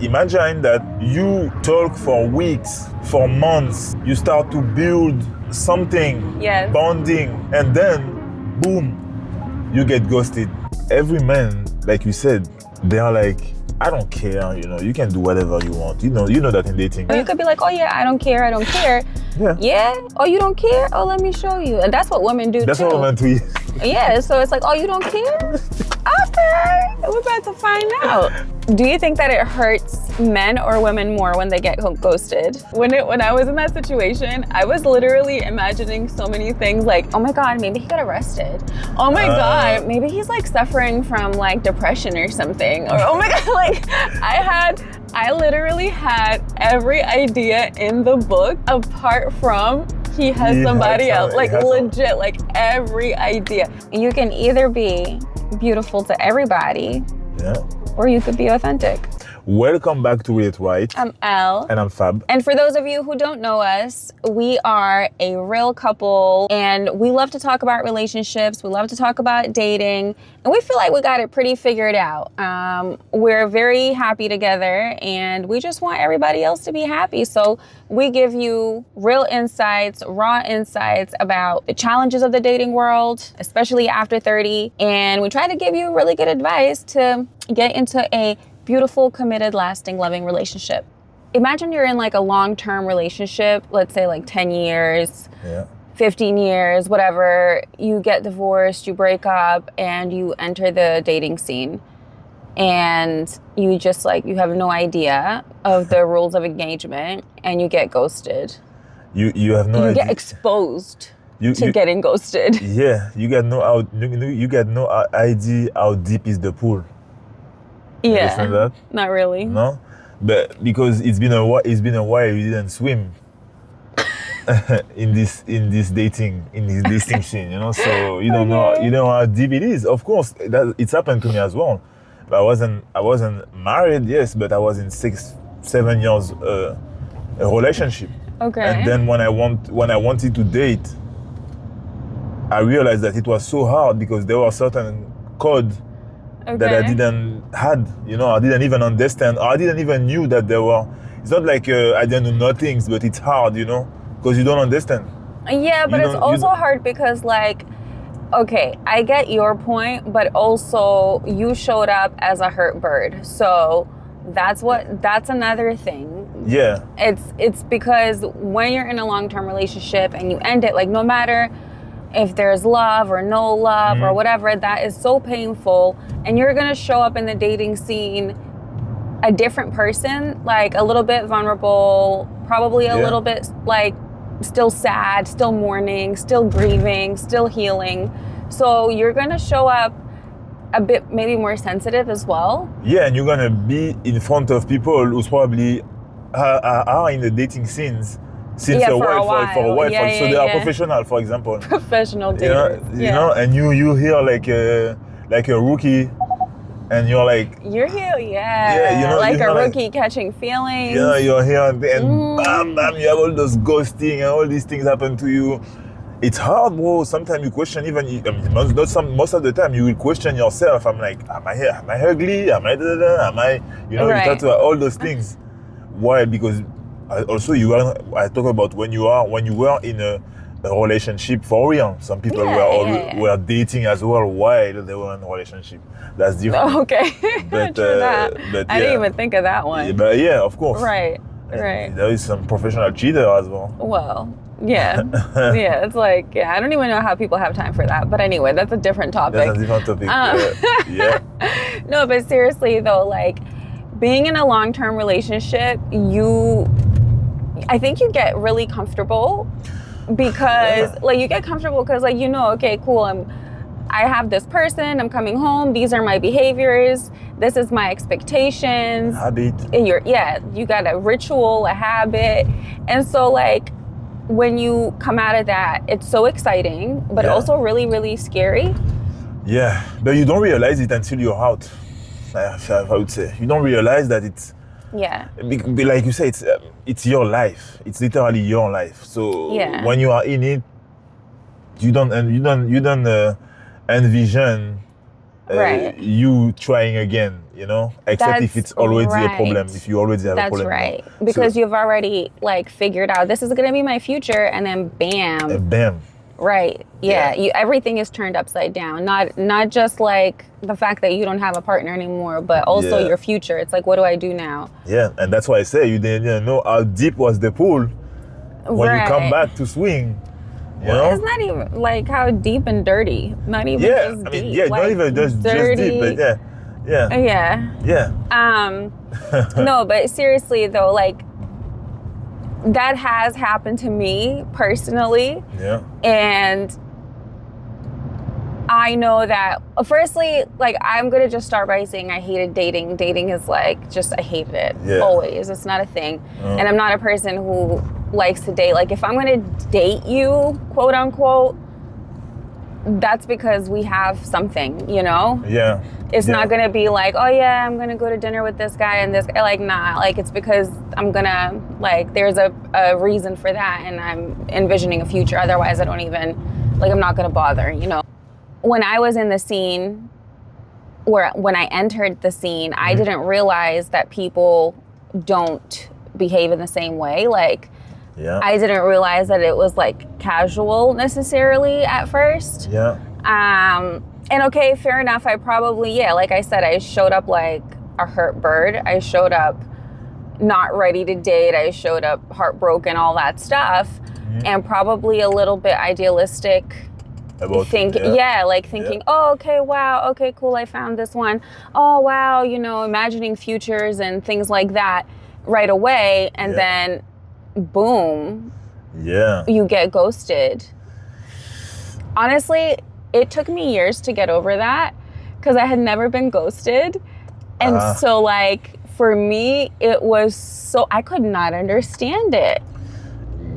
Imagine that you talk for weeks, for months, you start to build something, Yes. bonding, and then, boom, you get ghosted. Every man, like you said, they are like, I don't care, you can do whatever you want. You know that in dating. You could be like, oh yeah, I don't care. Yeah. Yeah? Oh, you don't care? Oh, let me show you. And that's what women do That's too. what women do. Yeah, so it's like, oh, you don't care? Okay, we're about to find out. Do you think that it hurts men or women more when they get ghosted? When I was in that situation, I was literally imagining so many things like, oh my God, maybe he got arrested. Oh my God, maybe he's like suffering from like depression or something. Or oh my God, like I literally had every idea in the book apart from he has somebody else. Like legit, like every idea. You can either be beautiful to everybody, or you could be authentic. Welcome back to Read It Right. I'm Elle. And I'm Fab. And for those of you who don't know us, we are a real couple and we love to talk about relationships. We love to talk about dating. And we feel like we got it pretty figured out. We're very happy together and we just want everybody else to be happy. So we give you real insights, raw insights about the challenges of the dating world, especially after 30. And we try to give you really good advice to get into a beautiful, committed, lasting, loving relationship. Imagine you're in like a long-term relationship, let's say like 10 years, 15 years, whatever. You get divorced, you break up, and you enter the dating scene. And you just like, you have no idea of the rules of engagement and you get ghosted. You have no idea. You get exposed to getting ghosted. Yeah, you get no idea how deep is the pool. You understand that? Not really. No, but because it's been a while you didn't swim in this dating scene, so you don't know how deep it is. Of course, it's happened to me as well. But I wasn't married, yes, but I was in 6-7 years a relationship. Okay. And then when I wanted to date, I realized that it was so hard because there were certain codes that I didn't I didn't even understand, or I didn't even knew that there were. It's not like I didn't know things, but it's hard, because you don't understand. Yeah, but it's also hard because like, okay, I get your point, but also you showed up as a hurt bird. So that's another thing. Yeah. It's because when you're in a long-term relationship and you end it, like no matter if there's love or no love or whatever, that is so painful. And you're gonna show up in the dating scene a different person, like a little bit vulnerable, probably a little bit like still sad, still mourning, still grieving, still healing. So you're gonna show up a bit maybe more sensitive as well. Yeah, and you're gonna be in front of people who's probably are in the dating scenes since a while. So they are professional, for example. Professional daters. And you hear like a rookie, and you're like... You're here, like a rookie catching feelings. Yeah, you're here and bam, you have all those ghosting and all these things happen to you. It's hard, bro. Sometimes you question most of the time you will question yourself. I'm like, am I ugly? Am I you start to all those things. Why? Because also I talk about when you were in a relationship for real. Some people were dating as well while they were in a relationship. That's different. Okay. But, True that. I didn't even think of that one. Yeah, but yeah, of course. Right. There is some professional cheater as well. Well, yeah. Yeah, it's like, I don't even know how people have time for that. But anyway, that's a different topic. That's a different topic. No, but seriously though, like being in a long-term relationship, I think you get really comfortable because like you get comfortable because like, okay, cool. I have this person, I'm coming home. These are my behaviors. This is my expectations. Habit. And you got a ritual, a habit. And so like when you come out of that, it's so exciting, but also really, really scary. Yeah, but you don't realize it until you're out. I would say. You don't realize that it's... Yeah. Like you say, it's your life. It's literally your life. So when you are in it, you don't envision Right. you trying again, you know, except if it's already a problem, right. if you already have a That's problem. right. So, Because you've already like figured out this is going to be my future, and then bam. bam. Right. Yeah. Yeah. Everything is turned upside down. Not just like the fact that you don't have a partner anymore, but also Yeah. your future. It's like, what do I do now? Yeah, and that's why I say you didn't know how deep was the pool when you come back to swing. You know? It's not even like how deep and dirty. Not even Yeah, just I mean, deep. yeah, like, not even just dirty. deep, but yeah. Yeah. No, but seriously though, like that has happened to me personally. Yeah. And I know that, firstly, like I'm going to just start by saying I hated dating. Dating is like, just, I hated it. Yeah. Always. It's not a thing. And I'm not a person who likes to date. Like if I'm going to date you, quote unquote, that's because we have something, you know? Yeah. It's not going to be like, oh yeah, I'm going to go to dinner with this guy and this guy. Like, nah, like it's because I'm going to, like, there's a reason for that. And I'm envisioning a future. Otherwise I don't even, like, I'm not going to bother, you know? When I was in the scene, when I entered the scene, I didn't realize that people don't behave in the same way. Like, I didn't realize that it was like casual necessarily at first. Yeah. And okay, fair enough. I probably, like I said, I showed up like a hurt bird. I showed up not ready to date. I showed up heartbroken, all that stuff. And probably a little bit idealistic. Thinking, oh, okay, wow, okay, cool, I found this one. Oh, wow, you know, imagining futures and things like that right away. And then, boom, you get ghosted. Honestly, it took me years to get over that because I had never been ghosted. And so, like, for me, it was so, I could not understand it.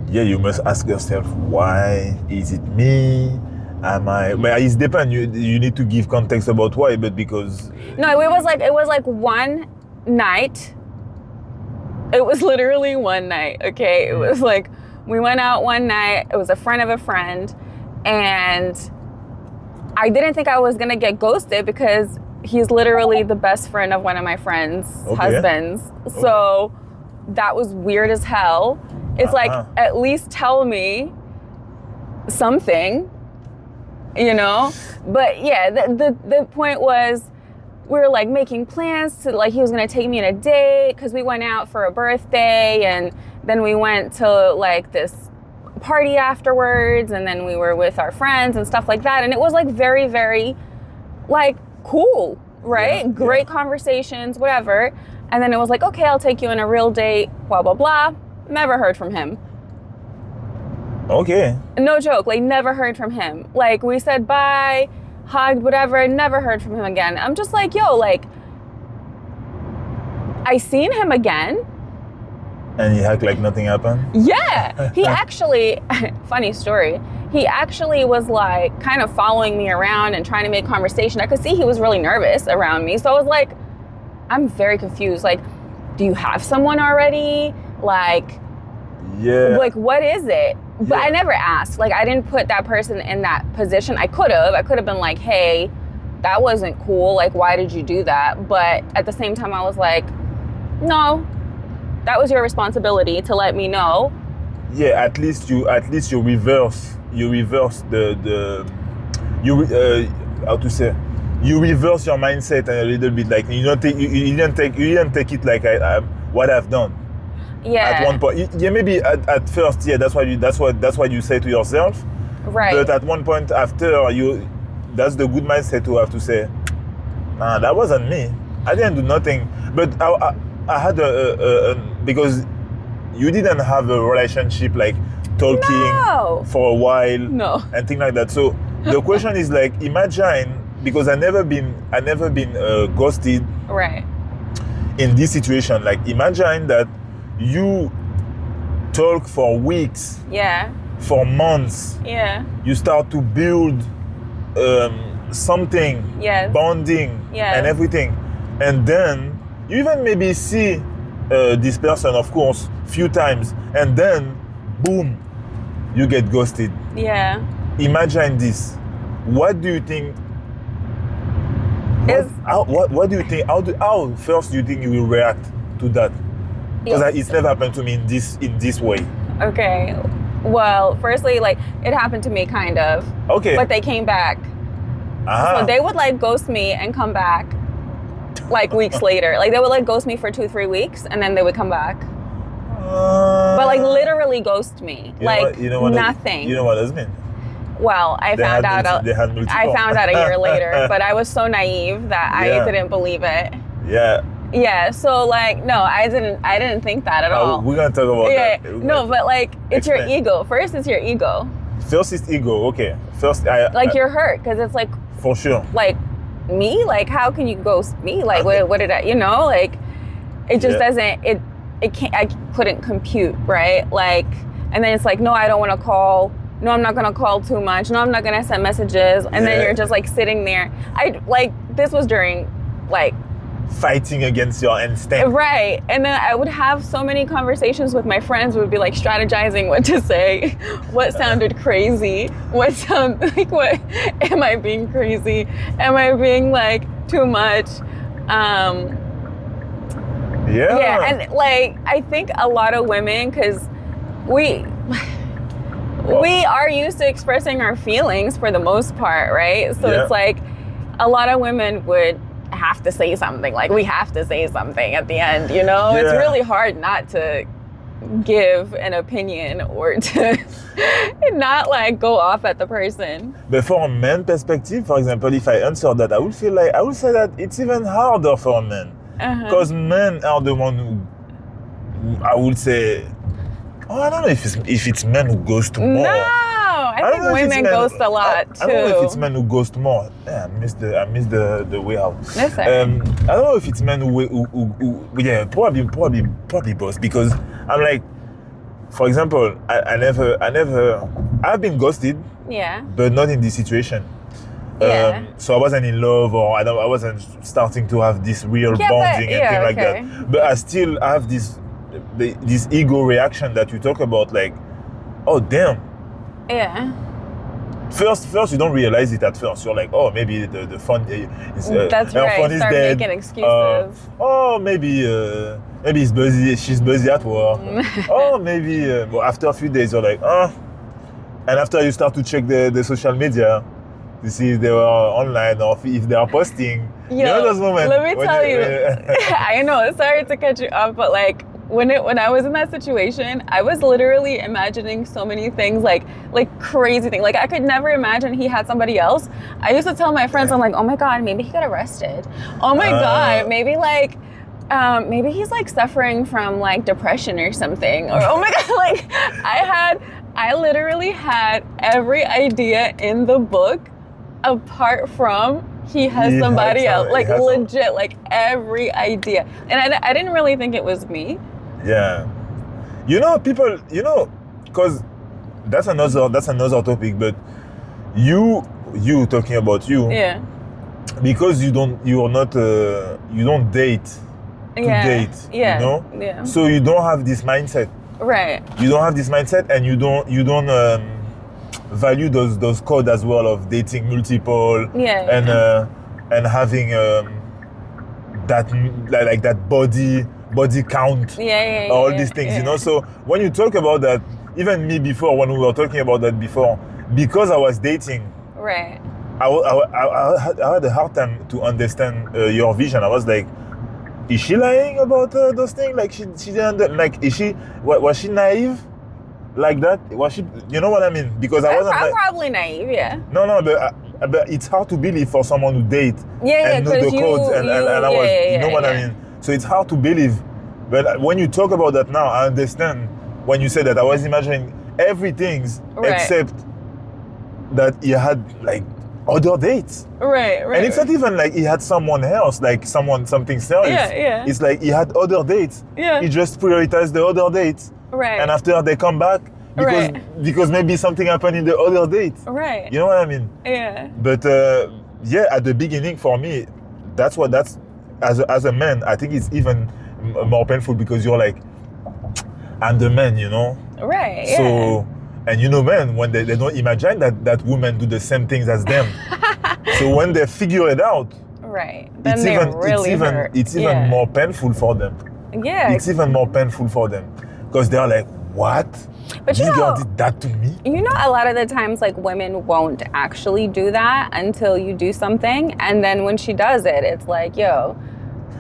Yeah, you must ask yourself, why is it me? But it's depend. You need to give context about why, but because no, it was like one night. It was literally one night. Okay, it was like we went out one night. It was a friend of a friend, and I didn't think I was gonna get ghosted because he's literally the best friend of one of my friends' husbands. So that was weird as hell. It's like, at least tell me something. You know, but yeah, the point was we were like making plans to, like, he was gonna take me on a date because we went out for a birthday, and then we went to like this party afterwards, and then we were with our friends and stuff like that, and it was like very, very like cool, right? Great conversations, whatever. And then it was like, okay, I'll take you on a real date, blah blah blah. Never heard from him. Okay. No joke, like never heard from him. Like we said bye, hugged, whatever, never heard from him again. I'm just like, yo, like, I seen him again. And he act like nothing happened? Yeah, he actually, funny story, he actually was like kind of following me around and trying to make conversation. I could see he was really nervous around me. So I was like, I'm very confused. Like, do you have someone already? Like, like, what is it? But I never asked. Like, I didn't put that person in that position. I could have been like, hey, that wasn't cool. Like, why did you do that? But at the same time, I was like, no, that was your responsibility to let me know. Yeah, at least you reverse how to say, you reverse your mindset a little bit. Like, you didn't take it like what I've done. Yeah. At one point, maybe at first, that's what you say to yourself. Right. But at one point after, that's the good mindset to have to say, nah, that wasn't me. I didn't do nothing. But I had because you didn't have a relationship like talking for a while and things like that. So the question is like, imagine, because I never been ghosted. Right. In this situation, like imagine that you talk for weeks, for months, you start to build something, bonding, and everything, and then you even maybe see this person, of course, few times, and then boom, you get ghosted. Yeah. Imagine this. What do you think What do you think? How first do you think you will react to that? Because it's never happened to me in this way. Okay. Well, firstly, like it happened to me kind of. Okay. But they came back. So they would like ghost me and come back like weeks later. Like they would like ghost me for 2-3 weeks and then they would come back. But like literally ghost me. Nothing. You know what does mean? Well, I found out a year later, but I was so naive that I didn't believe it. Yeah. Yeah, so like no, I didn't think that at all. We're gonna talk about that. No, but like it's your ego. First it's your ego. First is ego, okay. First you're hurt because it's like for sure. Like me? Like how can you ghost me? Like what did I like it just doesn't it can't I couldn't compute, right? Like and then it's like, no, I don't wanna call. No, I'm not gonna call too much. No, I'm not gonna send messages. And then you're just like sitting there. This was during like fighting against your instinct. Right. And then I would have so many conversations with my friends. We would be like strategizing what to say, what sounded crazy, what am I being crazy? Am I being like too much? Yeah, and like I think a lot of women, because we are used to expressing our feelings for the most part, right? So it's like a lot of women would have to say something. Like we have to say something at the end, It's really hard not to give an opinion or to not like go off at the person. But from a man perspective, for example, if I answer that, I would say that it's even harder for men. Because men are the one who I would say, I don't know if it's men who ghost more. No, I think women ghost a lot too. I don't know if it's men who ghost more. Yeah, I missed the way out. I don't know if it's men who probably both, because I'm like, for example, I've been ghosted. Yeah. But not in this situation. So I wasn't in love, or I wasn't starting to have this real bonding and things like that. But I still have this ego reaction that you talk about, like, oh damn. Yeah. First you don't realize it at first. You're like, oh, maybe the fun is that's right. Fun is Start dead. Making excuses. Maybe he's busy. She's busy at work. Maybe. But after a few days, you're like, and after you start to check the social media to see if they were online or if they are posting. Those moments. Let me tell you. I know. Sorry to cut you off, but like. When I was in that situation, I was literally imagining so many things, like crazy things. Like I could never imagine he had somebody else. I used to tell my friends, I'm like, oh my God, maybe he got arrested. Oh my God, maybe maybe he's like suffering from like depression or something. Or oh my God, like I literally had every idea in the book apart from he has somebody else. Like legit, like every idea. And I didn't really think it was me. Yeah, people, because that's another topic. But you talking about you, because you don't date to date, so you don't have this mindset, right? You don't have this mindset, and you don't value those codes as well of dating multiple, and having that body count, all these things, So when you talk about that, even me before, when we were talking about that before, because I was dating, right? I had a hard time to understand your vision. I was like, is she lying about those things? Like she didn't like? Was she naive? Like that? Was she? You know what I mean? Because I wasn't. I'm probably naive, yeah. No, but it's hard to believe for someone to date and know the codes and I was, you know what I mean? So it's hard to believe. But when you talk about that now, I understand when you said that. I was imagining everything except that he had like other dates. Right. And it's not even like he had someone else, like something serious. Yeah. It's like he had other dates. Yeah. He just prioritized the other dates. Right. And after they come back, because maybe something happened in the other date. Right. You know what I mean? Yeah. But at the beginning for me, that's as a man, I think it's even more painful because you're like, I'm the man, Right. So, and men, when they don't imagine that women do the same things as them. So when they figure it out, Right. Then they're really hurt. It's even more painful for them. Yeah. It's even more painful for them because they're like, what? But this girl did that to me? You know, a lot of the times, like, women won't actually do that until you do something. And then when she does it, it's like, yo,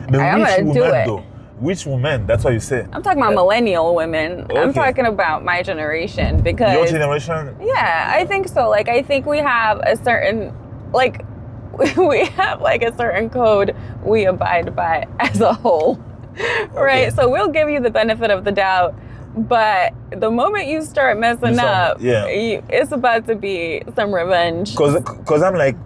I'm going to do it. Though? Which woman? That's what you say. I'm talking about millennial women. Okay. I'm talking about my generation because... Your generation? Yeah, I think so. Like, I think we have a certain, like, we have, like, a certain code we abide by as a whole, right? Okay. So we'll give you the benefit of the doubt. But the moment you start messing up, it's about to be some revenge. Because I'm like,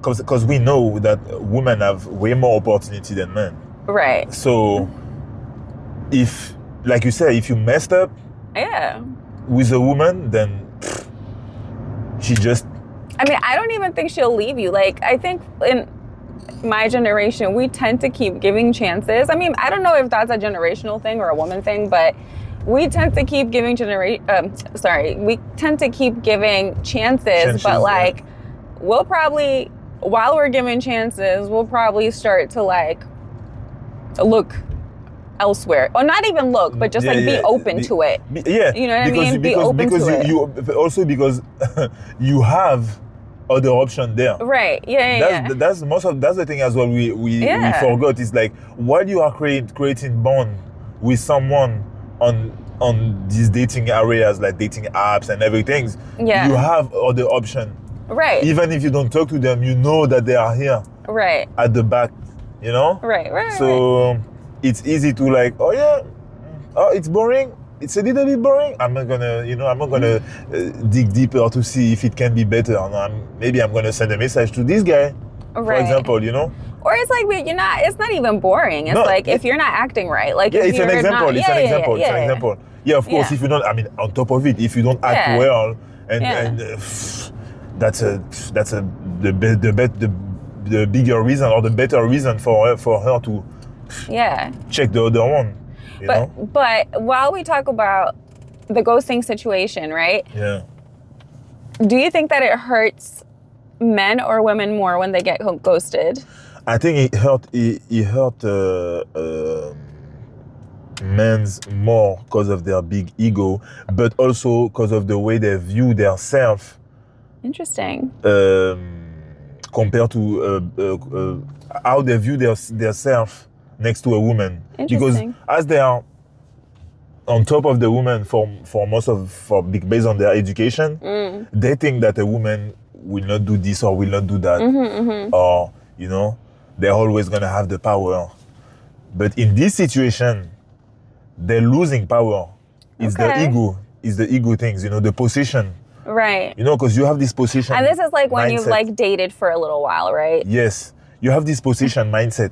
because we know that women have way more opportunity than men. Right. So if, like you said, if you messed up with a woman, then she just... I mean, I don't even think she'll leave you. Like, I think in my generation, we tend to keep giving chances. I mean, I don't know if that's a generational thing or a woman thing, but we tend to keep giving we tend to keep giving chances, but like, we'll probably, while we're giving chances, we'll probably start to like look elsewhere, or not even look, but just be open to it. You know what I mean? Be open to it. You also because you have other option there. Right. That's the thing as well. We forgot. It's like while you are creating bond with someone on these dating areas like dating apps and everything, you have other option. Right. Even if you don't talk to them, you know that they are here. Right. At the back, you know? Right. So it's easy to like, it's boring. It's a little bit boring. I'm not gonna dig deeper to see if it can be better. No, maybe I'm gonna send a message to this guy, for example, you know? Or it's like, it's not even boring. It's if you're not acting right. Like, it's an example. It's an example. Yeah, of course, if you don't, on top of it, if you don't act well, and that's the bigger reason or the better reason for her to check the other one. You know? But while we talk about the ghosting situation, right? Yeah. Do you think that it hurts men or women more when they get ghosted? I think it hurt men's more because of their big ego, but also because of the way they view their self. Interesting. Compared to how they view their self next to a woman. Because as they are on top of the woman based on their education, they think that a woman will not do this or will not do that. Or, they're always gonna have the power. But in this situation, they're losing power. It's the ego. It's the ego things, the possession. Right. Because you have this possession. And this is like when you've like dated for a little while, right? Yes. You have this possession mindset.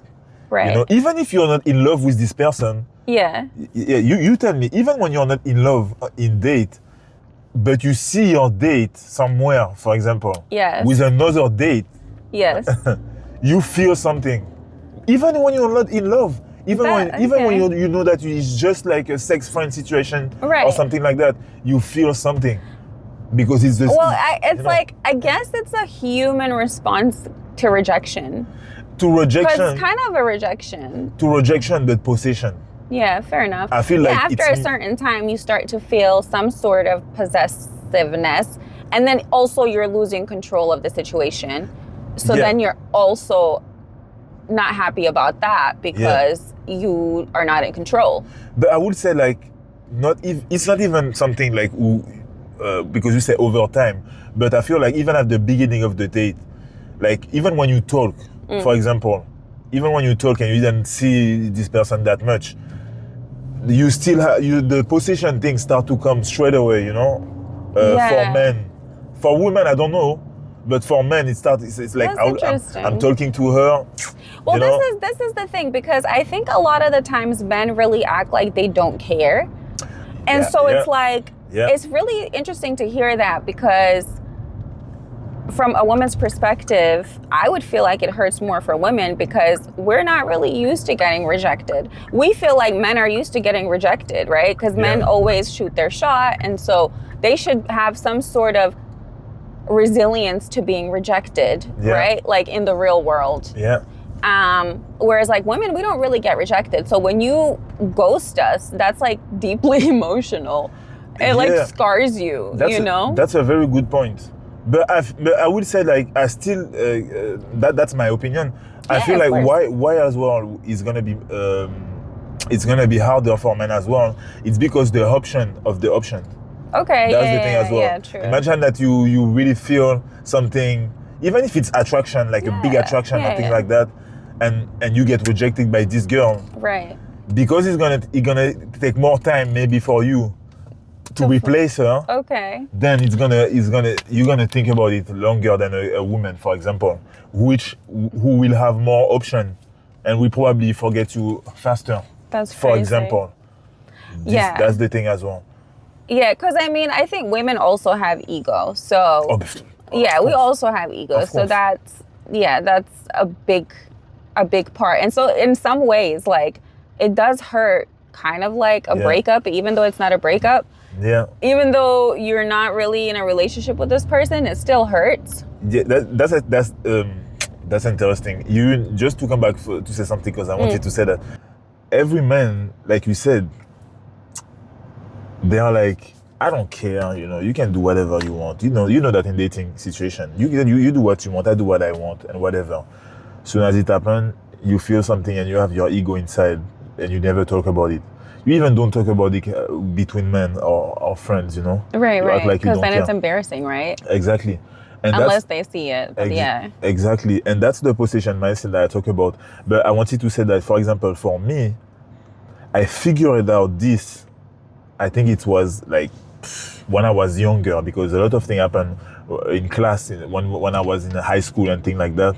Right. Even if you're not in love with this person. Yeah. You tell me, even when you're not in love in date, but you see your date somewhere, for example. Yes. With another date. Yes. You feel something. Even when you're not in love. Even when you know that it's just like a sex friend situation or something like that, you feel something. Because it's just... Well, I guess it's a human response to rejection. To rejection. But it's kind of a rejection. To rejection, but possession. Yeah, fair enough. I feel like after a certain time, you start to feel some sort of possessiveness. And then also you're losing control of the situation. So then you're also not happy about that because you are not in control. But I would say like, it's not even something like... because you say over time, but I feel like even at the beginning of the date, like even when you talk, for example, even when you talk and you didn't see this person that much, you still have the possession things start to come straight away, for men. For women, I don't know, but for men, it's like I'm talking to her. Well, this is the thing, because I think a lot of the times men really act like they don't care, and it's like. Yeah. It's really interesting to hear that, because from a woman's perspective, I would feel like it hurts more for women because we're not really used to getting rejected. We feel like men are used to getting rejected, right? Because men always shoot their shot, and so they should have some sort of resilience to being rejected, right? Like in the real world. Yeah. Whereas like women, we don't really get rejected. So when you ghost us, that's like deeply emotional. It like scars you, That's a very good point. But I would say like I still that's my opinion. I feel like why as well is gonna be it's gonna be harder for men as well. It's because the option. Okay, that's the thing as well. Yeah, true. Imagine that you really feel something, even if it's attraction, like a big attraction or thing like that, and you get rejected by this girl. Right. Because it's gonna take more time maybe for you to replace her. Okay. Then you're gonna think about it longer than a woman, for example, who will have more option and will probably forget you faster. That's crazy. For example. That's the thing as well. Yeah, because I mean, I think women also have ego. So we also have ego. So that's a big part. And so in some ways, like it does hurt, kind of like a breakup, even though it's not a breakup. Yeah. Even though you're not really in a relationship with this person, it still hurts. Yeah, that's interesting. You just to come back to say something, because I wanted to say that every man, like you said, they are like, I don't care, you can do whatever you want. You know that in dating situation, you do what you want, I do what I want, and whatever. Soon as it happens, you feel something and you have your ego inside, and you never talk about it. You even don't talk about it between men or friends, Right. Because then it's embarrassing, right? Exactly. And unless they see it. Exactly. And that's the position mindset that I talk about. But I wanted to say that, for example, for me, I figured out this, I think it was like when I was younger, because a lot of things happened in class when I was in high school and things like that.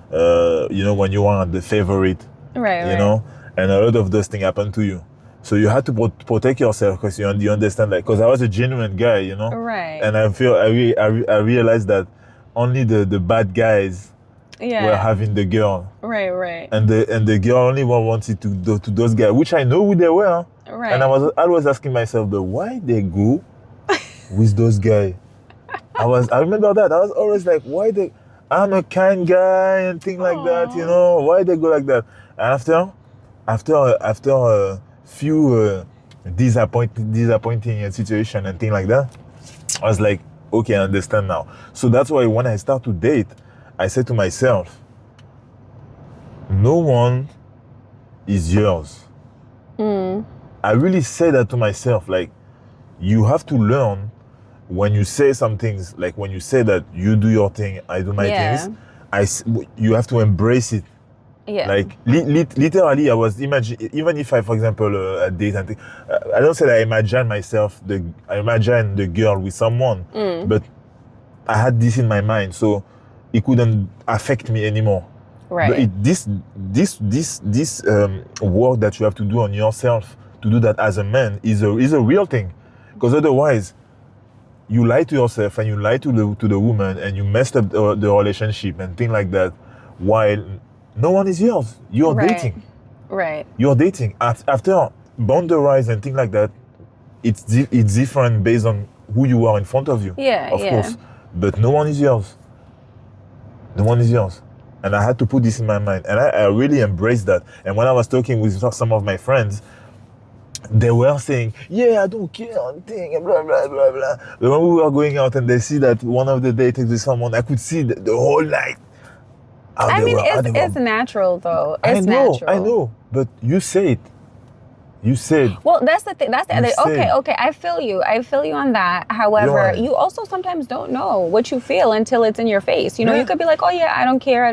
When you are the favorite, right. And a lot of those things happen to you. So you had to protect yourself, because you understand, like, because I was a genuine guy, Right. And I realized that only the bad guys were having the girl. Right. And the girl only wanted to go to those guys, which I know who they were. Right. And I was always asking myself, but why they go with those guys? I remember that. I was always like, I'm a kind guy and things like that, why they go like that? And after few disappointing situation and things like that, I was like, okay, I understand now. So that's why when I start to date, I said to myself, no one is yours. I really say that to myself, like, you have to learn when you say some things, like when you say that you do your thing, I do my things, you have to embrace it. Yeah. Like literally, I was even if I, for example, date and I don't say that I imagine the girl with someone, but I had this in my mind, so it couldn't affect me anymore. Right. But this work that you have to do on yourself to do that as a man is a real thing, because otherwise you lie to yourself and you lie to the woman and you messed up the relationship and things like that, while no one is yours. You're dating. Right. You're dating. After boundaries and things like that, it's different based on who you are in front of you. Yeah. Of course. But no one is yours. No one is yours. And I had to put this in my mind. And I really embraced that. And when I was talking with some of my friends, they were saying, I don't care, thing, blah, blah, blah, blah. But when we were going out and they see that one of the dates with someone, I could see the whole night. It's natural though. I know. But you say it. You said. Well, that's the thing. Okay. I feel you on that. However, you also sometimes don't know what you feel until it's in your face. You could be like, oh yeah, I don't care.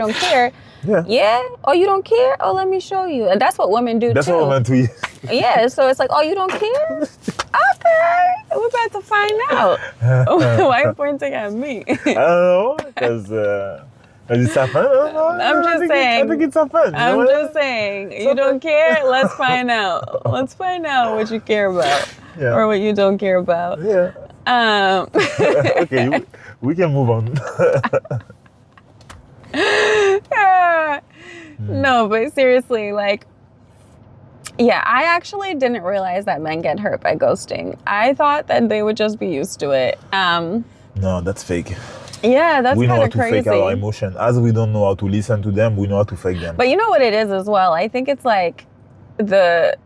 Yeah. Oh, you don't care? Oh, let me show you. And that's what women do too. That's what women do. Yeah. So it's like, oh, you don't care? Okay. We're about to find out. Why are you pointing at me? I don't know. Because it's a fun. I'm just saying. I think it's a fun. I'm just saying. You don't care? Let's find out. Let's find out what you care about or what you don't care about. Yeah. Okay, we can move on. No, but seriously, like, I actually didn't realize that men get hurt by ghosting. I thought that they would just be used to it. No, that's fake. Yeah, that's We know kind how of to fake our crazy. emotion. As we don't know how to listen to them, we know how to fake them. But you know what it is as well? I think it's like the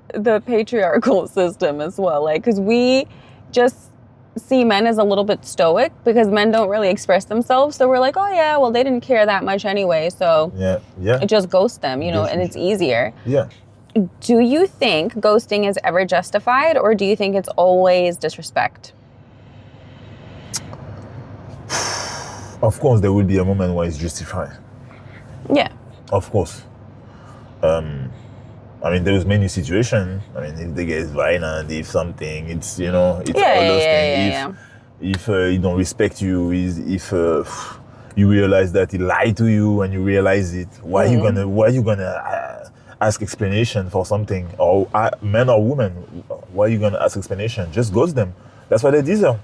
patriarchal system as well. Like, because we just see men as a little bit stoic because men don't really express themselves. So we're like, oh yeah, well they didn't care that much anyway. So Yeah. just ghost them, you know, Yes, and it's easier. Yeah. Do you think ghosting is ever justified, or do you think it's always disrespect? Of course, there will be a moment where it's justified. Yeah. Of course. I mean, there's many situations. I mean, if they get violent, if something, it's, you know, it's all those things. If he don't respect you, if you realize that he lied to you and you realize it, why you gonna ask explanation for something? Or man or woman, why are you gonna ask explanation? Just ghost them. That's what they deserve.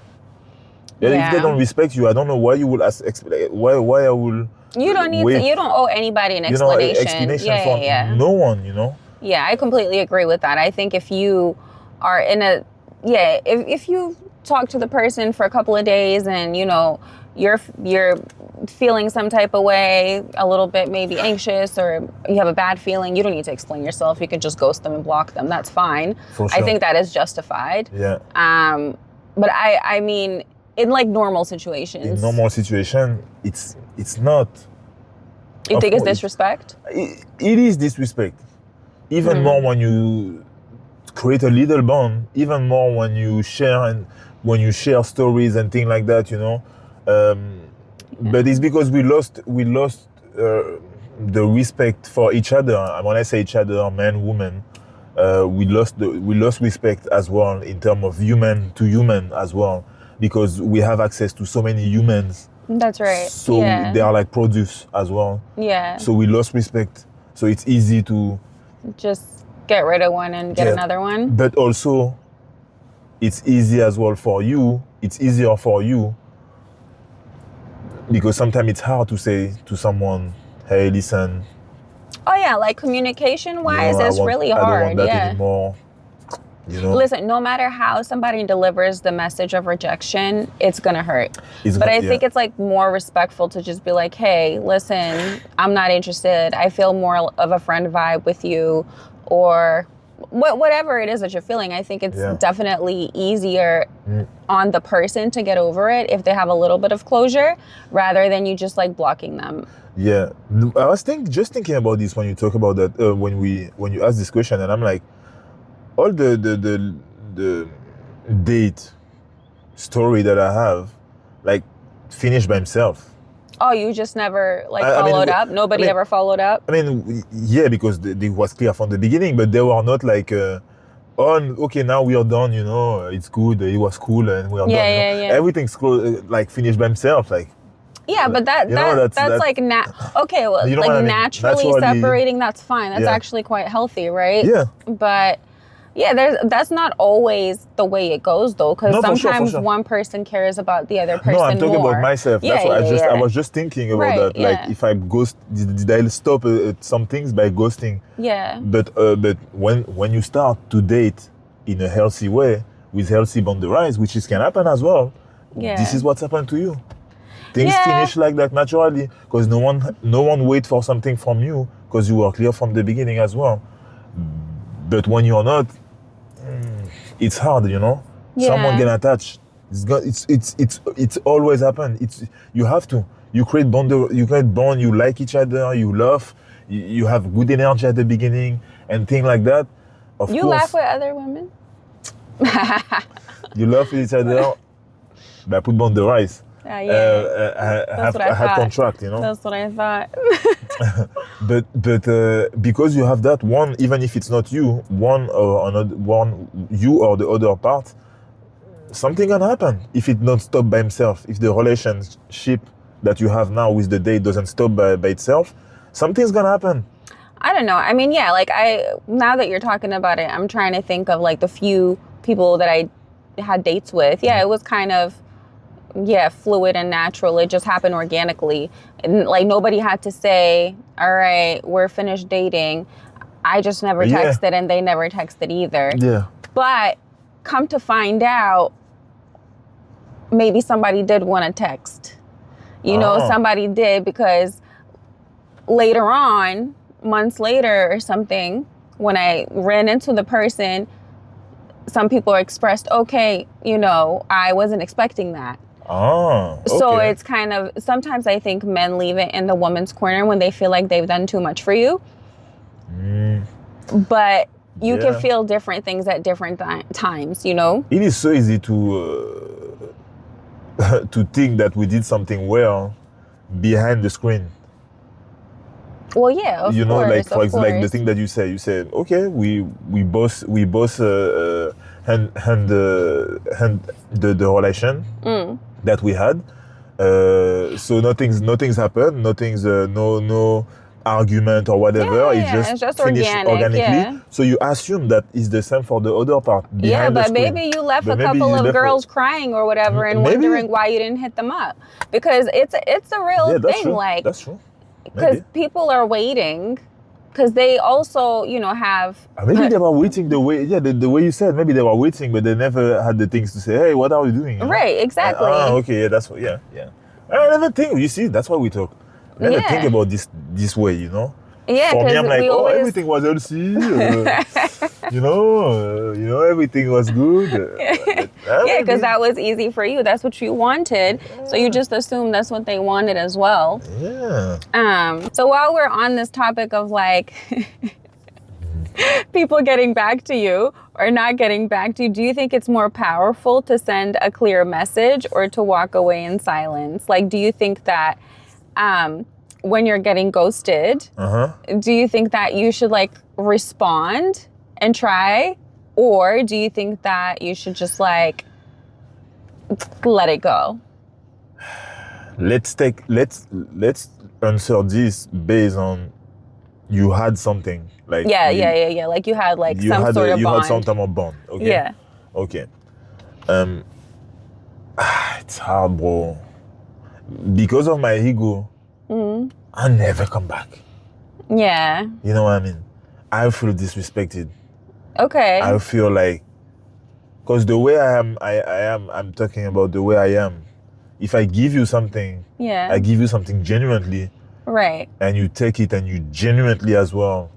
If they don't respect you, I don't know why you will ask. Why I will. You don't need to. You don't owe anybody an explanation. Explanation for no one. You know. Yeah, I completely agree with that. I think if you are in a if you talk to the person for a couple of days and you know you're feeling some type of way, a little bit maybe anxious, or you have a bad feeling, you don't need to explain yourself. You can just ghost them and block them. That's fine. For sure. I think that is justified. Yeah. But I mean, in like normal situations. In normal situation, it's not. You think it's disrespect? It is disrespect. Even more when you create a little bond. Even more when you share stories and things like that. You know. But it's because we lost the respect for each other. When I say each other, man, woman, we lost respect as well in terms of human to human as well, because we have access to so many humans. That's right. So they are like produce as well. Yeah. So we lost respect. So it's easy to just get rid of one and get another one. But also, it's easy as well for you. It's easier for you because sometimes it's hard to say to someone, "Hey, listen." Oh yeah, like communication-wise, it's really hard. I don't want that anymore. You know? Listen, no matter how somebody delivers the message of rejection, it's gonna hurt. But I think it's like more respectful to just be like, hey, listen, I'm not interested. I feel more of a friend vibe with you, or whatever it is that you're feeling. I think it's definitely easier on the person to get over it if they have a little bit of closure, rather than you just like blocking them. Yeah, I was just thinking about this when you talk about that when you ask this question, and I'm like, all the date story that I have, like, finished by himself. Oh, you just never followed up? Nobody ever followed up? I mean, yeah, because it was clear from the beginning, but they were not like, okay, now we are done, you know, it's good, it was cool, and we are done. Yeah. Everything's like finished by himself, like. Yeah, but that's like okay, well, you know like I mean? naturally separating, that's fine. That's actually quite healthy, right? Yeah. But yeah, that's not always the way it goes though, because sometimes one person cares about the other person more. No, I'm talking about myself. That's what I was just thinking about that. Like, if I ghost, did I stop some things by ghosting? Yeah. But when you start to date in a healthy way with healthy boundaries, which can happen as well. Yeah. This is what's happened to you. Things finish like that naturally because no one wait for something from you because you were clear from the beginning as well. But when you're not, it's hard, you know. Someone get attached. It's always happened. You have to. You create bond. You like each other. You love. You have good energy at the beginning and things like that. Of course. You laugh with other women. You love each other. But put boundaries. I had contract, you know. That's what I thought. but because you have that one, even if it's not you, you or the other part, something can happen if it don't stop by himself. If the relationship that you have now with the date doesn't stop by itself, something's gonna happen. I don't know. I mean, yeah, like now that you're talking about it, I'm trying to think of like the few people that I had dates with. Yeah, it was kind of fluid and natural. It just happened organically. And like nobody had to say, all right, we're finished dating. I just never texted and they never texted either. Yeah. But come to find out, maybe somebody did want to text. You know, somebody did, because later on, months later or something, when I ran into the person, some people expressed, okay, you know, I wasn't expecting that. Okay. So it's kind of, sometimes I think men leave it in the woman's corner when they feel like they've done too much for you. But you can feel different things at different times, you know? It is so easy to to think that we did something well behind the screen. Well, yeah, of you know, course, like for example, like the course. thing that you said, okay, we both hand the relation that we had. So nothing's happened, nothing's no argument or whatever. It's just finished organically. Yeah. So you assume that is the same for the other part behind the screen. Maybe you left a couple of girls crying or whatever and wondering why you didn't hit them up, because it's a real thing. True. Like, that's true. Because people are waiting, because they also, you know, have... Maybe they were waiting the way you said. Maybe they were waiting, but they never had the things to say, hey, what are we doing? You know? Right, exactly. Okay, that's what, yeah. I never think, you see, that's why we talk. I never think about this way, you know? Yeah, for me, I'm like, everything was healthy, you know, everything was good. Yeah, because that was easy for you. That's what you wanted. So you just assume that's what they wanted as well. Yeah. So while we're on this topic of like people getting back to you or not getting back to you, do you think it's more powerful to send a clear message or to walk away in silence? Like, do you think that when you're getting ghosted, do you think that you should like respond and try, or do you think that you should just like let it go? Let's answer this based on you had something like like you had like some sort of bond. You had some type of bond. Okay. Yeah. Okay. It's hard, bro. Because of my ego, I never come back. Yeah. You know what I mean? I feel disrespected. Okay. I feel like, because the way I'm talking about the way I am. If I give you something, I give you something genuinely. Right. And you take it and you genuinely as well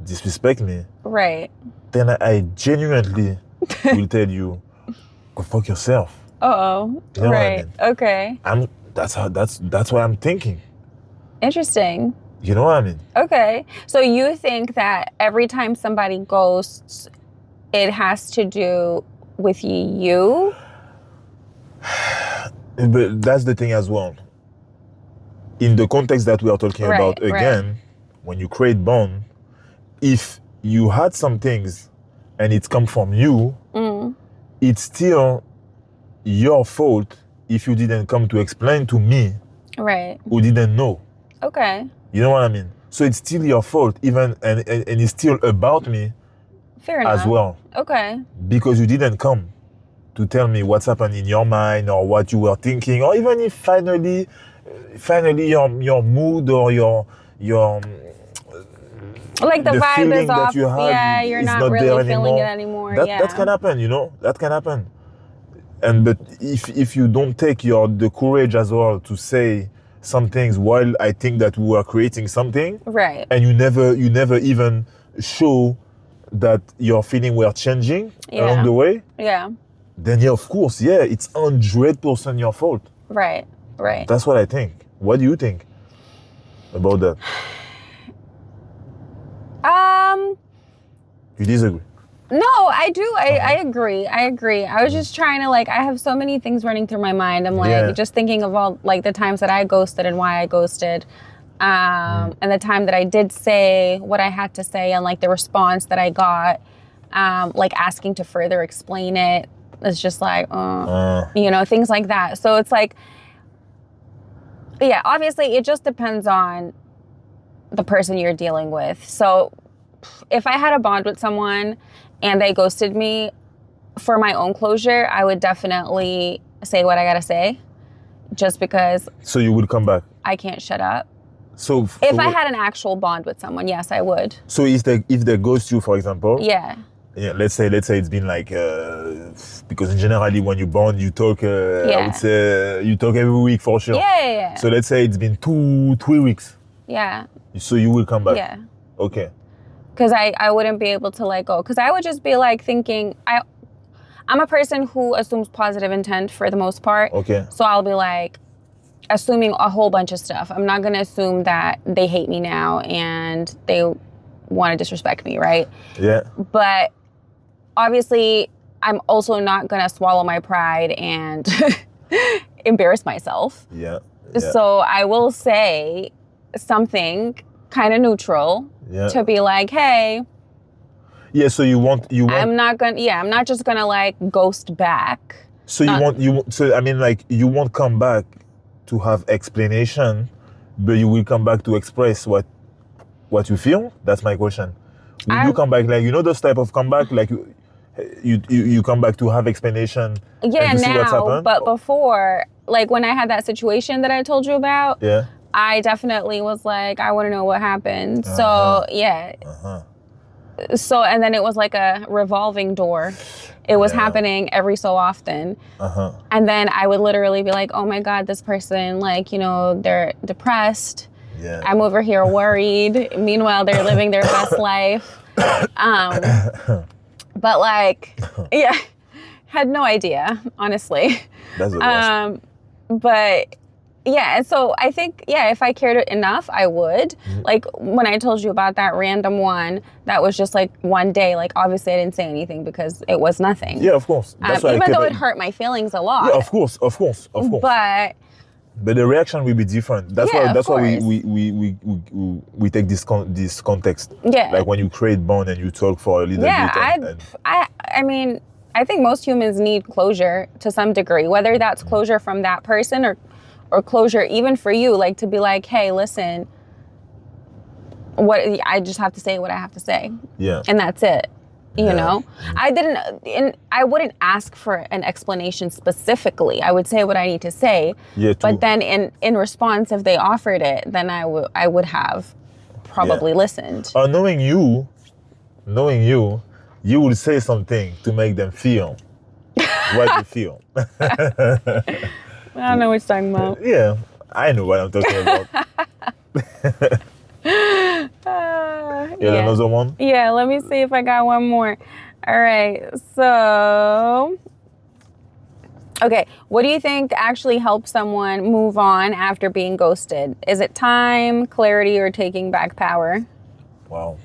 disrespect me. Right. Then I genuinely will tell you, go fuck yourself. Uh-oh. You know right. what I mean? Okay. That's what I'm thinking. Interesting. You know what I mean? Okay. So you think that every time somebody ghosts, it has to do with you? But that's the thing as well. In the context that we are talking about, again, when you create bond, if you had some things and it's come from you, it's still your fault if you didn't come to explain to me who didn't know. Okay. You know what I mean? So it's still your fault, even and it's still about me. Fair enough. As well. Okay. Because you didn't come to tell me what's happened in your mind or what you were thinking, or even if finally your mood or your like the vibe is off. You had you're not really feeling it anymore. That can happen, you know. That can happen. But if you don't take the courage as well to say some things while I think that we were creating something, right? And you never even show that your feeling were changing along the way, then of course, it's 100% your fault. Right. That's what I think. What do you think about that? You disagree? No, I do. I agree. I was just trying to I have so many things running through my mind. I'm just thinking of all the times that I ghosted and why I ghosted. And the time that I did say what I had to say and the response that I got, asking to further explain it. It's just things like that. So it's obviously it just depends on the person you're dealing with. So if I had a bond with someone and they ghosted me, for my own closure, I would definitely say what I gotta say, just because. So you would come back? I can't shut up. So if I had an actual bond with someone, yes, I would. So if they ghost you, for example. Yeah, let's say it's been because generally when you bond, you talk. I Yeah. would say you talk every week for sure. Yeah. So let's say it's been 3 weeks. Yeah. So you will come back. Yeah. Okay. Because I wouldn't be able to let go. Because I would just be like thinking, I'm a person who assumes positive intent for the most part. Okay. So I'll be like assuming a whole bunch of stuff. I'm not going to assume that they hate me now and they want to disrespect me, right? Yeah. But obviously, I'm also not going to swallow my pride and embarrass myself. Yeah. So I will say something kind of neutral to be like, hey. Yeah, so you want. I'm not just gonna like ghost back. So you won't come back to have explanation, but you will come back to express what you feel? That's my question. Will you come back like, those type of comeback, like you come back to have explanation and to see what's happened? But before, like when I had that situation that I told you about, yeah, I definitely was like, I want to know what happened. So yeah. So, and then it was like a revolving door. It was happening every so often. And then I would literally be like, oh my God, this person, like, they're depressed. Yeah. I'm over here worried. Meanwhile, they're living their best life. But like, yeah, had no idea, honestly. That's the worst. But yeah, and so I think, if I cared enough, I would. Like when I told you about that random one, that was just like one day. Like obviously I didn't say anything because it was nothing. Yeah, of course. That's why even though it hurt my feelings a lot. Yeah, of course. But the reaction will be different. That's why we take this context. Yeah. Like when you create bond and you talk for a little bit. I mean, I think most humans need closure to some degree, whether that's closure from that person or closure even for you, like to be like, hey, listen, I just have to say what I have to say. Yeah. And that's it. You know, I wouldn't ask for an explanation specifically. I would say what I need to say. Yeah. But then in response, if they offered it, then I would have probably listened. Knowing you, you will say something to make them feel what you feel. I don't know what you're talking about. Yeah, I know what I'm talking about. Another one? Yeah, let me see if I got one more. All right, so... Okay, what do you think actually helps someone move on after being ghosted? Is it time, clarity, or taking back power? Wow.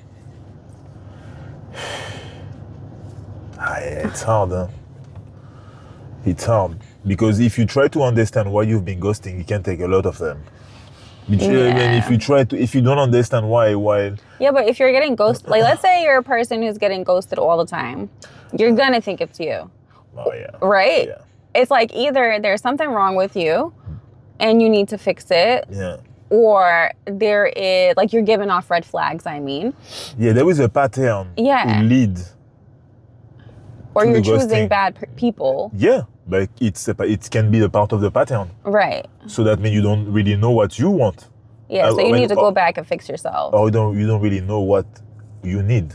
It's hard, huh? It's hard. Because if you try to understand why you've been ghosting, it can take a lot of them. And if you don't understand why. Yeah, but if you're getting ghosted, like let's say you're a person who's getting ghosted all the time, you're gonna think it's you. Oh yeah. Right? Yeah. It's like either there's something wrong with you and you need to fix it. Yeah. Or there is, like, you're giving off red flags, I mean. Yeah, there is a pattern to lead. Or you're choosing bad people. Yeah, but it can be a part of the pattern. Right. So that means you don't really know what you want. Yeah, so you need to go back and fix yourself. Or you don't really know what you need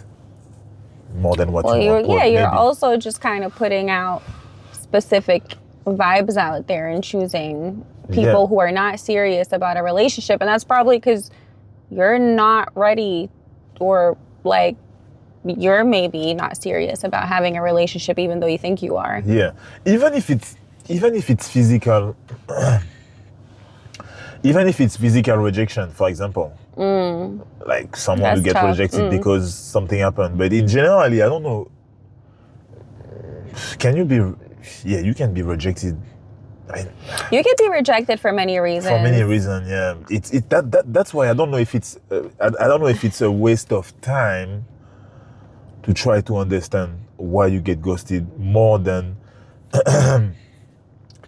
more than what you want. Yeah, you're also just kind of putting out specific vibes out there and choosing people who are not serious about a relationship. And that's probably because you're not ready, or like you're maybe not serious about having a relationship even though you think you are. Yeah. Even if it's physical even if it's physical rejection, for example. Like someone who gets rejected because something happened. But in generally, I don't know. You can be rejected. You can be rejected for many reasons. For many reasons, yeah. That's why I don't know if it's a waste of time to try to understand why you get ghosted more than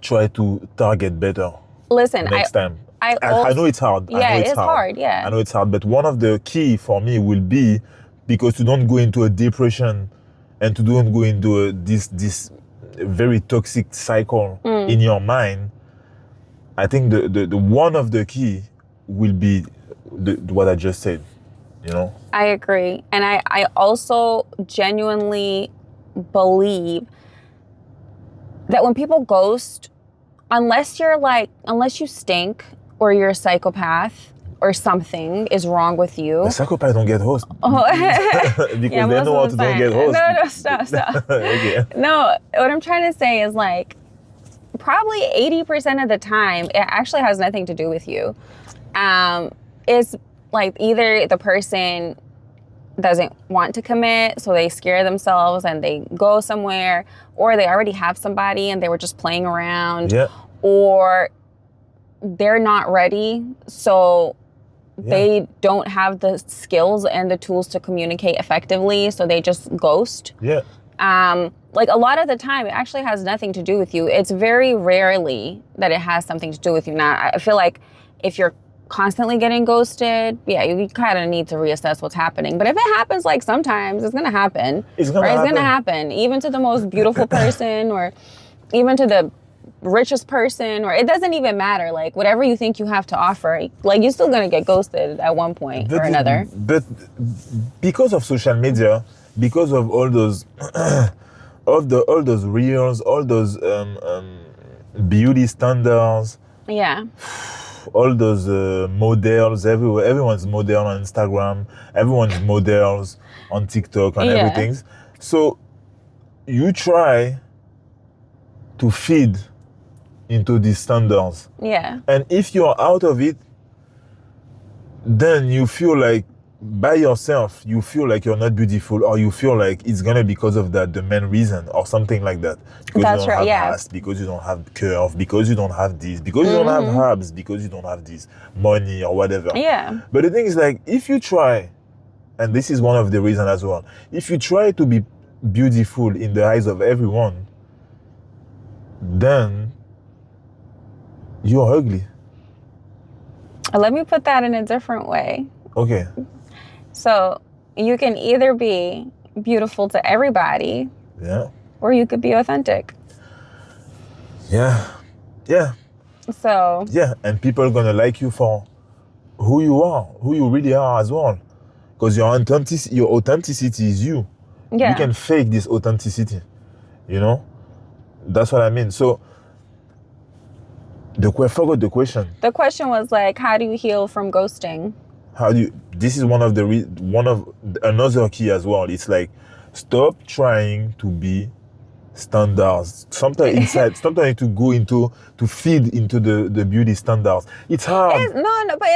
try to target better. Listen, next time. I know it's hard. Yeah, it's hard. Yeah. I know it's hard, but one of the key for me will be, because you don't go into a depression and to don't go into this very toxic cycle in your mind. I think the one of the key will be what I just said. I agree, and I also genuinely believe that when people ghost, unless you stink or you're a psychopath or something is wrong with you. The psychopaths don't get host. Oh. Because Yeah, they know how to don't get host. No, stop. Okay. No, what I'm trying to say is like, probably 80% of the time, it actually has nothing to do with you. It's like either the person doesn't want to commit, so they scare themselves and they go somewhere, or they already have somebody and they were just playing around, or they're not ready, so they don't have the skills and the tools to communicate effectively, so they just ghost. Like a lot of the time, it actually has nothing to do with you. It's very rarely that it has something to do with you. Now, I feel like if you're constantly getting ghosted, you kind of need to reassess what's happening. But if it happens, like sometimes, it's gonna happen. It's gonna happen, even to the most beautiful person, or even to the richest person, or it doesn't even matter. Like whatever you think you have to offer, like you're still gonna get ghosted at one point or another. But because of social media, because of all those, all those reels, all those beauty standards. All those models everywhere. Everyone's model on Instagram. Everyone's models on TikTok and everything. So you try to feed into these standards. And if you're out of it, then you feel like by yourself, you feel like you're not beautiful, or you feel like it's gonna be because of that, the main reason, or something like that. Because That's you don't right, have ass, because you don't have curve, because you don't have this, because you don't have abs, because you don't have this money or whatever. But the thing is, like, if you try, and this is one of the reasons as well, if you try to be beautiful in the eyes of everyone, then you're ugly. Let me put that in a different way. Okay. So you can either be beautiful to everybody, or you could be authentic. So and people are gonna like you for who you are, who you really are as well, because your authenticity is you. You can fake this authenticity, you know. That's what I mean. So I forgot the question. The question was like, how do you heal from ghosting? This is one of another key as well. It's like, stop trying to be standards. Sometimes to go to feed into the beauty standards. It's hard. But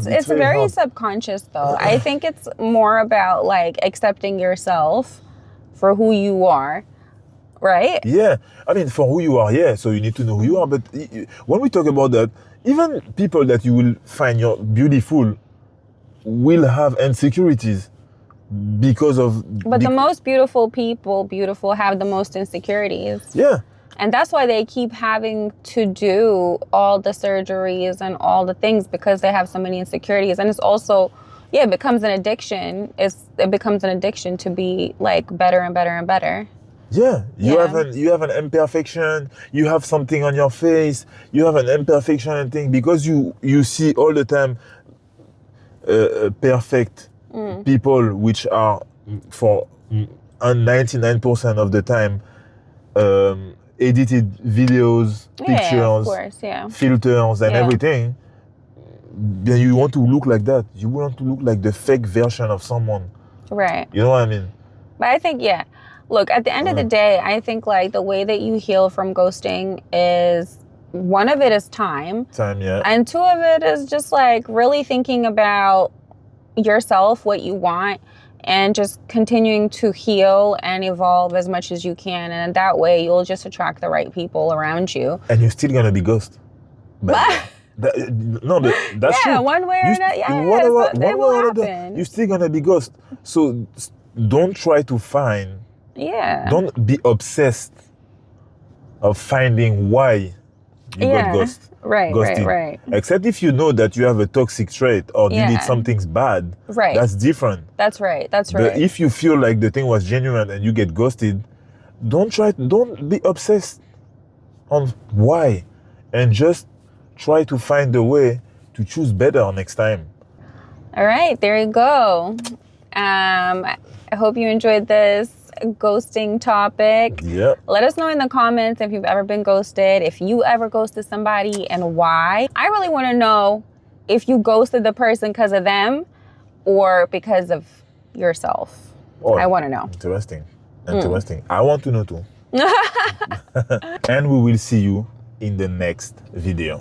it's very hard. Subconscious though. I think it's more about like accepting yourself for who you are. Right? I mean, for who you are, so you need to know who you are. But when we talk about that, even people that you will find you're beautiful will have insecurities because of... But the most beautiful people, have the most insecurities. And that's why they keep having to do all the surgeries and all the things, because they have so many insecurities. And it's also, it becomes an addiction. It becomes an addiction to be like better and better and better. You have an imperfection, you have something on your face, you have an imperfection and thing, because you see all the time perfect people, which are for 99% of the time edited videos, pictures, filters and everything. Then you want to look like that. You want to look like the fake version of someone. Right. You know what I mean? But I think, look, at the end of the day, I think like the way that you heal from ghosting is, one of it is time. And two of it is just like really thinking about yourself, what you want, and just continuing to heal and evolve as much as you can. And that way you'll just attract the right people around you. And you're still gonna be ghosted. That's true. One way or another. They will happen. You're still gonna be ghosted. So don't try to find. Don't be obsessed of finding why you got ghosted. Right. Except if you know that you have a toxic trait or did something bad. That's different. That's right. But if you feel like the thing was genuine and you get ghosted, don't be obsessed on why, and just try to find a way to choose better next time. All right, there you go. I hope you enjoyed this ghosting topic. Yep. Let us know in the comments if you've ever been ghosted, if you ever ghosted somebody and why. I really want to know if you ghosted the person because of them or because of yourself. Oh, I want to know. Interesting. I want to know too. And we will see you in the next video.